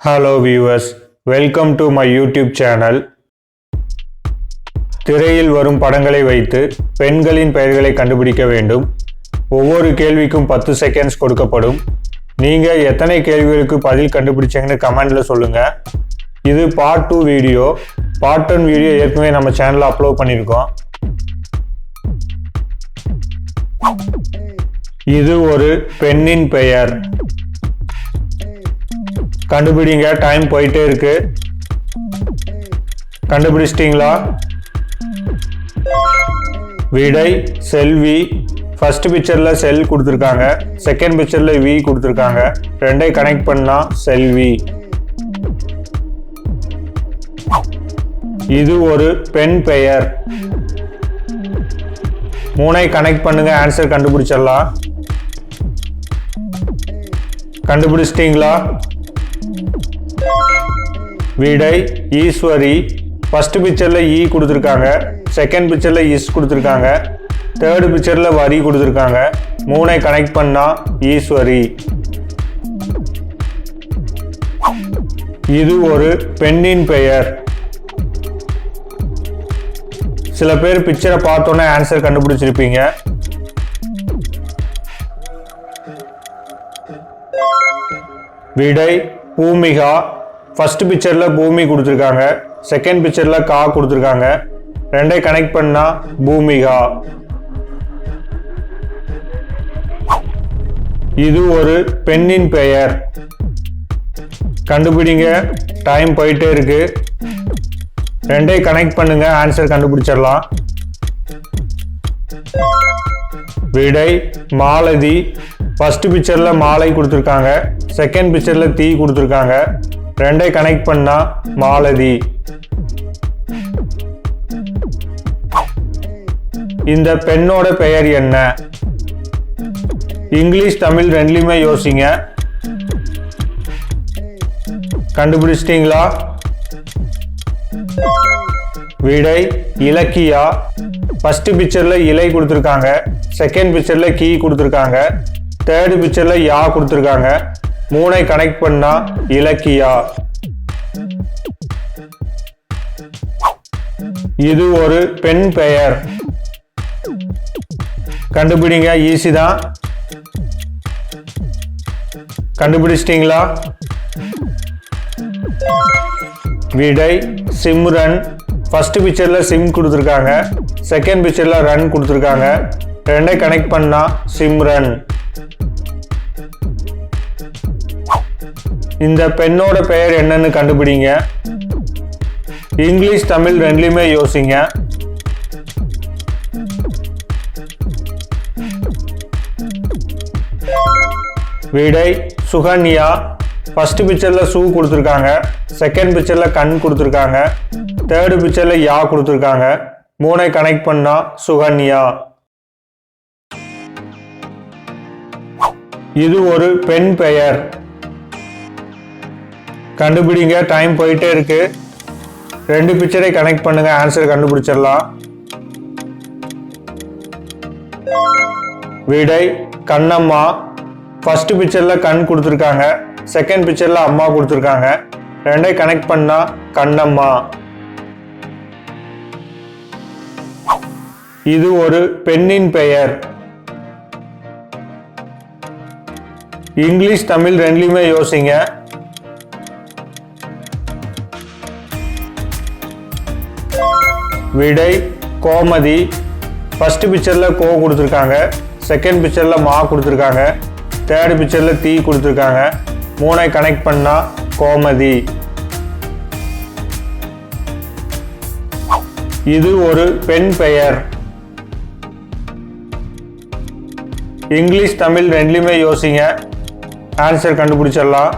Hello viewers, welcome to my YouTube channel. திரையில் வரும் படங்களை வைத்து பெண்களின் பெயர்களை கண்டுபிடிக்க வேண்டும். ஒவ்வொரு கேள்விக்கும் 10 செகண்ட்ஸ் கொடுக்கப்படும். நீங்க எத்தனை கேள்விகளுக்கு பதில் கண்டுபிடிச்சீங்கன்னு கமெண்ட்ல சொல்லுங்க. இது பார்ட் 2 வீடியோ. பார்ட் 1 வீடியோ ஏற்கனவே நம்ம சேனல்ல அப்லோட் பண்ணியிருக்கோம். இது ஒரு பெண்ணின் பெயர். கண்டுபிடிங்க, டைம் போயிட்டே இருக்கு. கண்டுபிடிச்சிட்டீங்களா? விடை செல்வி. ஃபர்ஸ்ட் பிக்சர்ல செல் கொடுத்துருக்காங்க, செகண்ட் பிக்சர்ல வி கொடுத்துருக்காங்க. ரெண்டை கனெக்ட் பண்ணா செல்வி. இது ஒரு பெண் பெயர். மூணை கனெக்ட் பண்ணுங்க, ஆன்சர் கண்டுபிடிச்சிடலாம். கண்டுபிடிச்சிட்டீங்களா? விடை ஈஸ்வரி. ஃபர்ஸ்ட் பிக்சர்ல ஈ கொடுத்துருக்காங்க, செகண்ட் பிக்சர்ல இஸ் கொடுத்துருக்காங்க, தேர்ட் பிக்சர்ல வரி கொடுத்துருக்காங்க. மூணை கனெக்ட் பண்ணா ஈஸ்வரி. இது ஒரு பெண்ணின் பெயர். சில பேர் பிக்சரை பார்த்தோன்னே ஆன்சர் கண்டுபிடிச்சிருப்பீங்க. விடை பூமிகா. ஃபர்ஸ்ட் பிக்சர்ல பூமி கொடுத்துருக்காங்க, செகண்ட் பிக்சர்ல கா கொடுத்துருக்காங்க. ரெண்டை கனெக்ட் பண்ணா பூமிகா. இது ஒரு பெண்ணின் பெயர். கண்டுபிடிங்க, டைம் போயிட்டே இருக்கு. ரெண்டை கனெக்ட் பண்ணுங்க, ஆன்சர் கண்டுபிடிச்சிடலாம். விடை மாலதி. ஃபர்ஸ்ட் பிக்சர்ல மாலை கொடுத்துருக்காங்க, செகண்ட் பிக்சர்ல தீ கொடுத்துருக்காங்க. ரெண்டை கனெக்ட் பண்ணா மாலதி. இந்த பெண்ணோட பெயர் என்ன? இங்கிலீஷ் தமிழ் ரெண்டுலையுமே யோசிங்க. கண்டுபிடிச்சிட்டீங்களா? விடை இலக்கியா. ஃபர்ஸ்ட் பிக்சர்ல இலை கொடுத்துருக்காங்க, செகண்ட் பிக்சர்ல கீ கொடுத்துருக்காங்க, தேர்ட் பிக்சர்ல யா கொடுத்துருக்காங்க. மூணை கனெக்ட் பண்ணா இலக்கியா. இது ஒரு பெண் பெயர். கண்டுபிடிங்க, ஈஸி தான். கண்டுபிடிச்சிட்டீங்களா? விடை சிம்ரன். ஃபர்ஸ்ட் பிக்சர்ல சிம் கொடுத்துருக்காங்க, செகண்ட் பிக்சர்ல ரன் கொடுத்துருக்காங்க. ரெண்டை கனெக்ட் பண்ணா சிம்ரன். இந்த பெண்ணோட பெயர் என்னன்னு கண்டுபிடிங்க. இங்கிலீஷ் தமிழ் ரெண்டுலையுமே யோசிங்க. விடை சுகன்யா. ஃபர்ஸ்ட் பிக்சர்ல சூ கொடுத்துருக்காங்க, செகண்ட் பிக்சர்ல கண் கொடுத்துருக்காங்க, தேர்ட் பிக்சர்ல யா கொடுத்துருக்காங்க. மூணை கனெக்ட் பண்ணா சுகன்யா. இது ஒரு பெண் பெயர். கண்டுபிடிங்க, டைம் போயிட்டே இருக்கு. ரெண்டு பிக்சரை கனெக்ட் பண்ணுங்க, ஆன்சர் கண்டுபிடிச்சிடலாம். விடை கண்ணம்மா. ஃபர்ஸ்ட் பிக்சர்ல கண் கொடுத்துருக்காங்க, செகண்ட் பிக்சர்ல அம்மா கொடுத்துருக்காங்க. ரெண்டை கனெக்ட் பண்ணா கண்ணம்மா. இது ஒரு பெண்ணின் பெயர். இங்கிலீஷ் தமிழ் ரெண்டுலையுமே யோசிங்க. விடை கோமதி. ஃபர்ஸ்ட் பிக்சர்ல கோ கொடுத்துருக்காங்க, செகண்ட் பிக்சர்ல மா கொடுத்துருக்காங்க, தேர்ட் பிக்சர்ல தீ கொடுத்துருக்காங்க. மூணை கனெக்ட் பண்ணா கோமதி. இது ஒரு பெண் பெயர். இங்கிலீஷ் தமிழ் ரெண்டுலையுமே யோசிங்க, ஆன்சர் கண்டுபிடிச்சிடலாம்.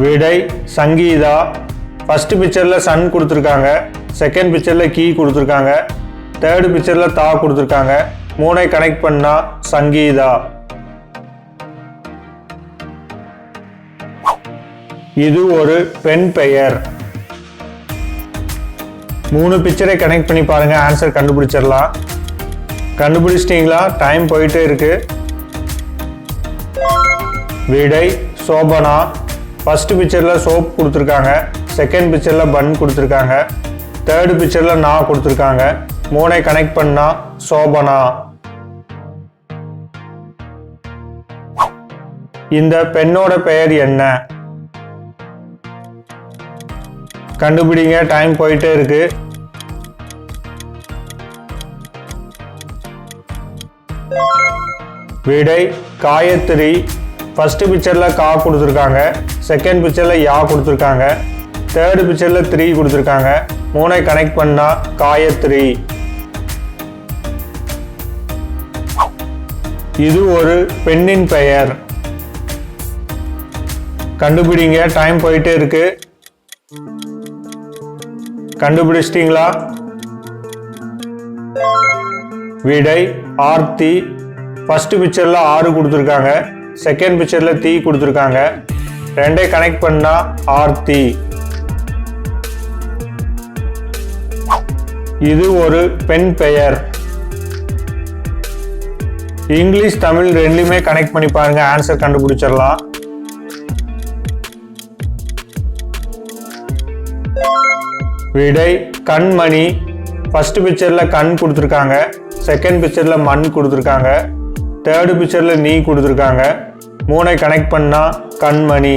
விடை சங்கீதா. ஃபர்ஸ்ட் பிக்சர்ல சன் கொடுத்துருக்காங்க, செகண்ட் பிக்சர்ல கீ கொடுத்துருக்காங்க, தேர்ட் பிக்சர்ல தா கொடுத்துருக்காங்க. மூணை கனெக்ட் பண்ணா சங்கீதா. இது ஒரு பெண் பெயர். மூணு பிக்சரை கனெக்ட் பண்ணி பாருங்க, ஆன்சர் கண்டுபிடிச்சிடலாம். கண்டுபிடிச்சிட்டீங்களா? டைம் போயிட்டே இருக்கு. விடை சோபனா. ஃபர்ஸ்ட் பிக்சரில் சோப் கொடுத்துருக்காங்க, செகண்ட் பிக்சரில் பன் கொடுத்துருக்காங்க, தேர்டு பிக்சரில் நா கொடுத்துருக்காங்க. 3 கனெக்ட் பண்ணா சோபனா. இந்த பெண்ணோட பெயர் என்ன? கண்டுபிடிங்க, டைம் போயிட்டே இருக்கு. விடை காயத்ரி. ஃபர்ஸ்ட் பிக்சரில் கா கொடுத்துருக்காங்க, செகண்ட் பிக்சரில் யா கொடுத்துருக்காங்க, தேர்டு பிக்சரில் 3 கொடுத்துருக்காங்க. 3 கனெக்ட் பண்ணா காயத்ரி. இது ஒரு பெண்ணின் பெயர். கண்டுபிடிங்க, டைம் போயிட்டே இருக்கு. கண்டுபிடிச்சிட்டீங்களா? விடை ஆர்த்தி. ஃபர்ஸ்ட் பிக்சரில் 6 கொடுத்துருக்காங்க, செகண்ட் பிக்சரில் தீ கொடுத்துருக்காங்க. 2 கனெக்ட் பண்ணா ஆர்த்தி. இது ஒரு பெண் பெயர். இங்கிலீஷ் தமிழ் ரெண்டுமே கனெக்ட் பண்ணி பாருங்க, ஆன்சர் கண்டுபிடிச்சிடலாம். விடை கண்மணி. ஃபர்ஸ்ட் பிக்சரில் கண் கொடுத்துருக்காங்க, செகண்ட் பிக்சரில் மண் கொடுத்துருக்காங்க, தேர்டு பிக்சரில் நீ கொடுத்துருக்காங்க. 3 கனெக்ட் பண்ணா கண்மணி.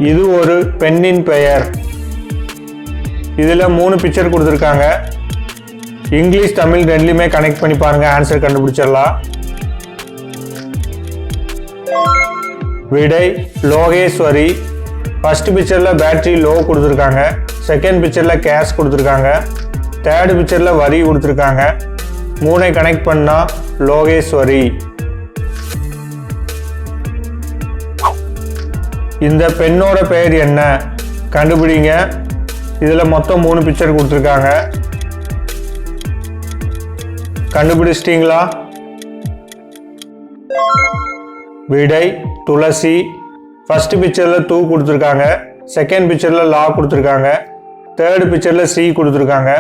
இது ஒரு பெண்ணின் பெயர். இதில் 3 பிக்சர் கொடுத்துருக்காங்க. இங்கிலீஷ் தமிழ் ரெண்டுமே கனெக்ட் பண்ணி பாருங்க, ஆன்சர் கண்டுபிடிச்சிடலாம். விடை லோகேஸ்வரி. ஃபர்ஸ்ட் பிக்சரில் பேட்டரி லோ கொடுத்துருக்காங்க, செகண்ட் பிக்சரில் கேஷ் கொடுத்துருக்காங்க, தேர்டு பிக்சரில் வரி கொடுத்துருக்காங்க. 3 கனெக்ட் பண்ணா லோகேஸ்வரி. இந்த பெண்ணோட பெயர் என்ன? கண்டுபிடிங்க. இதில் மொத்தம் 3 பிக்சர் கொடுத்துருக்காங்க. கண்டுபிடிச்சிட்டிங்களா? விடை துளசி. ஃபர்ஸ்ட் பிக்சரில் தூ கொடுத்துருக்காங்க, செகண்ட் பிக்சரில் லா கொடுத்துருக்காங்க, தேர்டு பிக்சரில் சி கொடுத்துருக்காங்க.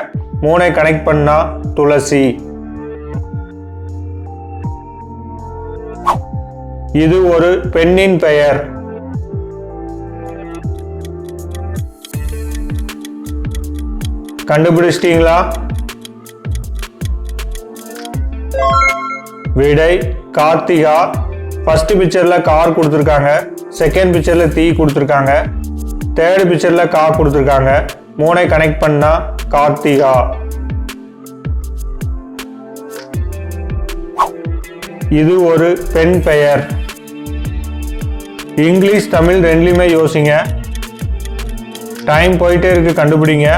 3 கனெக்ட் பண்ணா துளசி. இது ஒரு பெண்ணின் பெயர். கண்டுபிடிச்சிட்டீங்களா? விடை கார்த்திகா. ஃபர்ஸ்ட் பிக்சரில் கார் கொடுத்துருக்காங்க, செகண்ட் பிக்சரில் தீ கொடுத்துருக்காங்க, தேர்டு பிக்சரில் கா கொடுத்துருக்காங்க. 3 கனெக்ட் பண்ணா கார்த்திகா. இது ஒரு பெண் பெயர். இங்கிலீஷ் தமிழ் ரெண்டுலையுமே யோசிங்க, டைம் போயிட்டே இருக்கு. கண்டுபிடிங்க.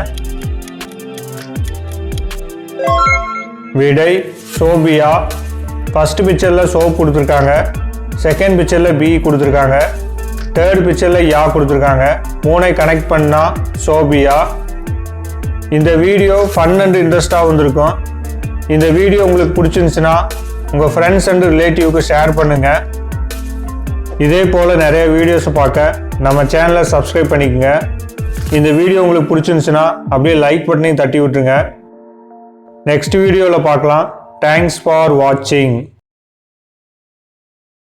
விடை சோபியா. ஃபர்ஸ்ட் பிக்சரில் சோப் கொடுத்துருக்காங்க, செகண்ட் பிக்சரில் பி கொடுத்துருக்காங்க, தேர்ட் பிக்சரில் யா கொடுத்துருக்காங்க. 3 கனெக்ட் பண்ணா சோபியா. இந்த வீடியோ ஃபன் அண்ட் இன்ட்ரெஸ்டாக வந்திருக்கும். இந்த வீடியோ உங்களுக்கு பிடிச்சிருந்துச்சுன்னா உங்கள் ஃப்ரெண்ட்ஸ் அண்ட் ரிலேட்டிவ்க்கு ஷேர் பண்ணுங்கள். இதே போல் நிறைய வீடியோஸை பார்க்க நம்ம சேனலை சப்ஸ்கிரைப் பண்ணிக்கோங்க. இந்த வீடியோ உங்களுக்கு பிடிச்சிருந்துச்சுன்னா அப்படியே லைக் பட்டனையும் தட்டி விட்டுருங்க. நெக்ஸ்ட் வீடியோவில் பார்க்கலாம். தேங்க்ஸ் ஃபார் வாட்சிங்.